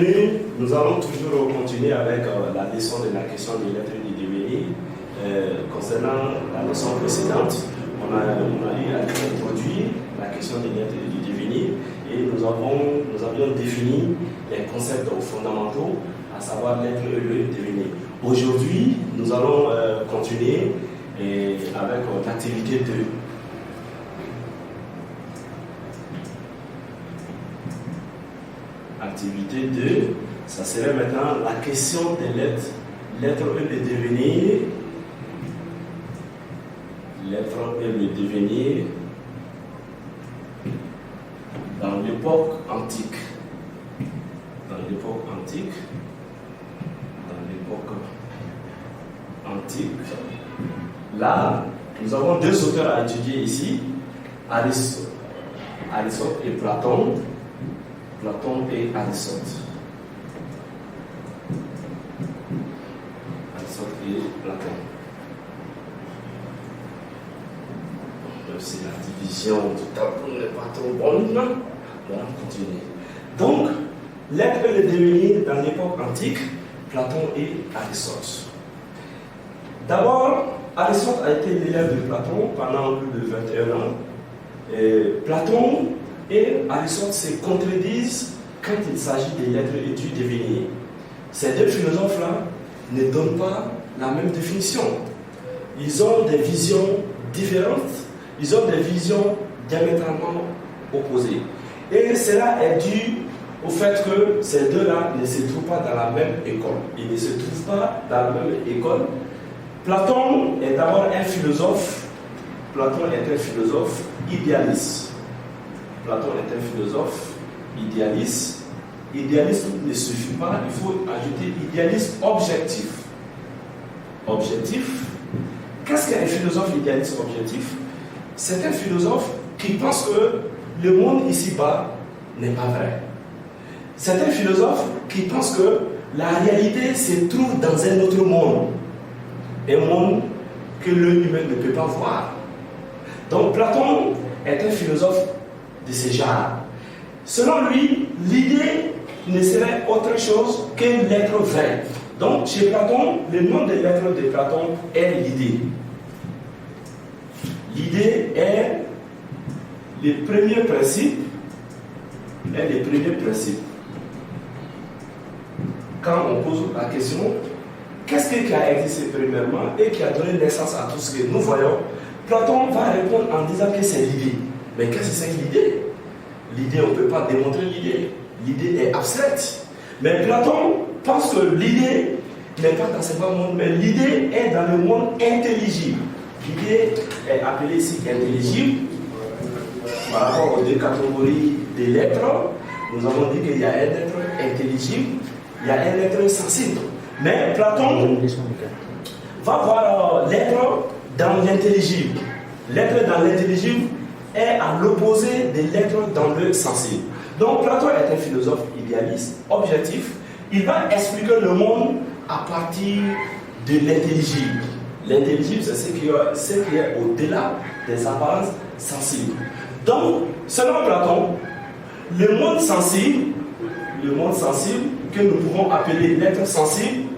bienvenue. Nous allons toujours continuer avec la leçon de la question des lettres du devenir. Concernant la leçon précédente, on a eu à introduire la question des lettres du devenir et nous avions défini les concepts fondamentaux, à savoir l'être et le devenir. Aujourd'hui, nous allons continuer avec l'activité 2. Activité 2, ça serait maintenant la question des lettres. L'être et le devenir. L'être et le devenir dans l'époque antique. Dans l'époque antique. Dans l'époque antique. Là, nous avons deux auteurs à étudier ici, Aristote et Platon. Platon et Aristote. Aristote et Platon. C'est la division du tableau n'est pas trop bonne. On va continuer. Donc, l'être et le devenir dans l'époque antique, Platon et Aristote. D'abord, Aristote a été l'élève de Platon pendant plus de 21 ans. Platon et Aristote se contredisent quand il s'agit des lettres et du devenir. Ces deux philosophes-là ne donnent pas la même définition. Ils ont des visions différentes, ils ont des visions diamétralement opposées. Et cela est dû au fait que ces deux-là ne se trouvent pas dans la même école. Ils ne se trouvent pas dans la même école. Platon est d'abord un philosophe. Platon est un philosophe idéaliste. Platon est un philosophe idéaliste. Idéaliste ne suffit pas, il faut ajouter idéaliste objectif. Objectif. Qu'est-ce qu'un philosophe idéaliste objectif? C'est un philosophe qui pense que le monde ici-bas n'est pas vrai. C'est un philosophe qui pense que la réalité se trouve dans un autre monde. Un monde que l'œil humain ne peut pas voir. Donc Platon est un philosophe de ce genre. Selon lui, l'idée ne serait autre chose que l'être vrai. Donc chez Platon, le nom de l'être de Platon est l'idée. L'idée est le premier principe. Quand on pose la question, qu'est-ce qui a existé premièrement et qui a donné naissance à tout ce que nous voyons, Platon va répondre en disant que c'est l'idée. Mais qu'est-ce que c'est que l'idée? L'idée, on ne peut pas démontrer l'idée. L'idée est abstraite. Mais Platon pense que l'idée n'est pas dans ce bas monde, mais l'idée est dans le monde intelligible. L'idée est appelée ici intelligible. Par rapport aux deux catégories des lettres, nous avons dit qu'il y a un être intelligible, il y a un être sensible. Mais Platon va voir l'être dans l'intelligible. L'être dans l'intelligible est à l'opposé de l'être dans le sensible. Donc Platon est un philosophe idéaliste, objectif. Il va expliquer le monde à partir de l'intelligible. L'intelligible, c'est ce qui est au-delà des apparences sensibles. Donc, selon Platon, le monde sensible que nous pouvons appeler l'être sensible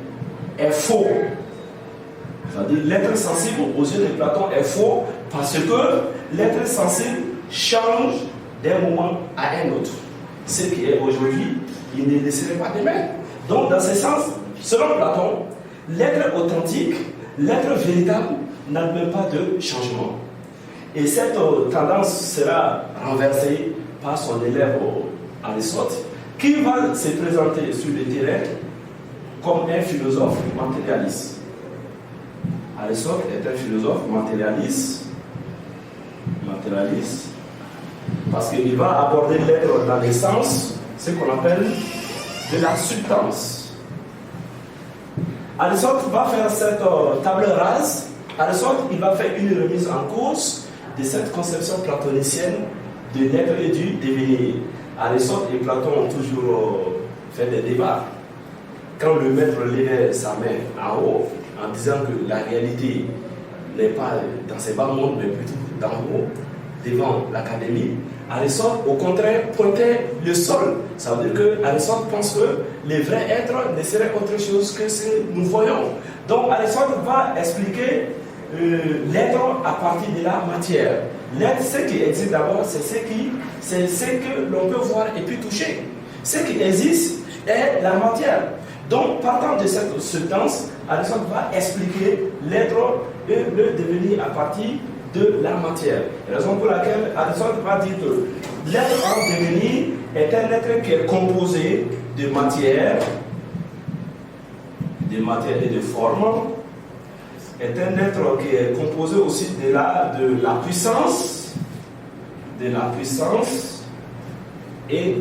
est faux. C'est-à-dire l'être sensible aux yeux de Platon est faux parce que l'être sensible change d'un moment à un autre. Ce qui est aujourd'hui, il ne le serait pas demain. Donc, dans ce sens, selon Platon, l'être authentique, l'être véritable n'admet pas de changement. Et cette tendance sera renversée par son élève Aristote, qui va se présenter sur le terrain comme un philosophe matérialiste. Aristote est un philosophe matérialiste, parce qu'il va aborder l'être dans le sens, ce qu'on appelle de la substance. Aristote va faire cette table rase. Aristote, il va faire une remise en cause de cette conception platonicienne de l'être et du devenir. Aristote et Platon ont toujours fait des débats. Quand le maître levait sa main en haut, en disant que la réalité n'est pas dans ces bas mondes, mais plutôt d'en haut, devant l'académie, Aristote, au contraire, pointait le sol. Ça veut dire que Aristote pense que les vrais êtres ne seraient autre chose que ce que nous voyons. Donc Aristote va expliquer l'être à partir de la matière. L'être, ce qui existe d'abord, c'est ce que l'on peut voir et puis toucher. Ce qui existe est la matière. Donc, partant de cette substance, Aristote va expliquer l'être et le devenir à partir de la matière. Raison pour laquelle Aristote va dire que l'être en devenir est un être qui est composé de matière et de forme, est un être qui est composé aussi de la puissance, et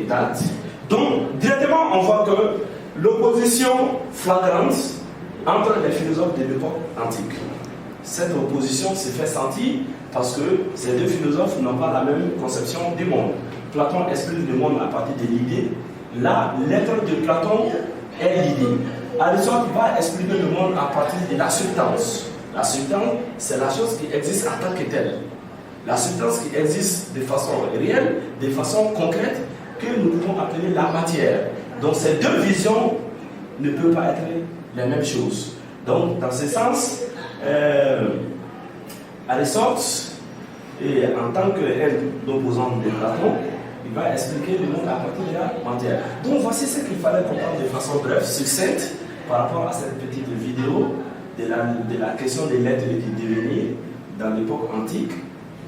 date. Donc, directement, on voit que l'opposition flagrante entre les philosophes de l'époque antique. Cette opposition s'est fait sentir parce que ces deux philosophes n'ont pas la même conception du monde. Platon explique le monde à partir de l'idée. Là, l'être de Platon est l'idée. Aristote va expliquer le monde à partir de la substance. La substance, c'est la chose qui existe en tant que telle. La substance qui existe de façon réelle, de façon concrète, que nous pouvons appeler la matière. Donc ces deux visions ne peuvent pas être les mêmes choses. Donc dans ce sens, Aristote, et en tant qu'opposant de Platon, il va expliquer le monde à partir de la matière. Donc voici ce qu'il fallait comprendre de façon brève, succincte, par rapport à cette petite vidéo de la question des lettres et du devenir dans l'époque antique,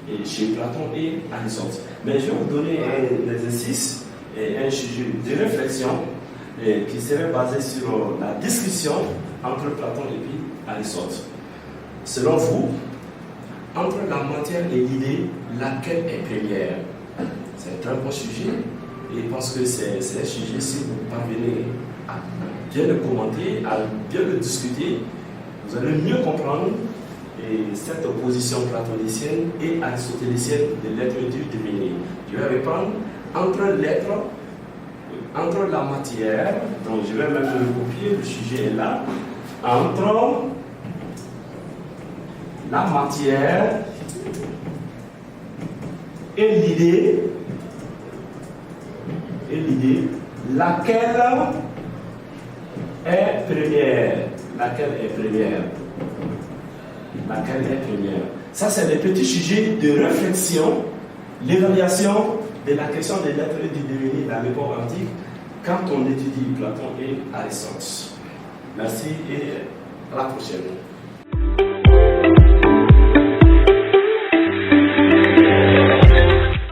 et chez Platon et Aristote. Mais je vais vous donner un exercice et un sujet de réflexion qui serait basé sur la discussion entre Platon et puis Aristote. Selon vous, entre la matière et l'idée, laquelle est première? C'est un très bon sujet et je pense que c'est un sujet, si vous parvenez à bien le commenter, à bien le discuter, vous allez mieux comprendre cette opposition platonicienne et aristotélicienne de l'être et du devenir. Je vais reprendre entre la matière, donc je vais même le copier, le sujet est là, entre la matière et l'idée, laquelle est première? Laquelle est première? Ça, c'est le petit sujet de réflexion, l'évaluation de la question de l'être et du devenir dans l'époque antique quand on étudie Platon et Aristote. Merci et à la prochaine.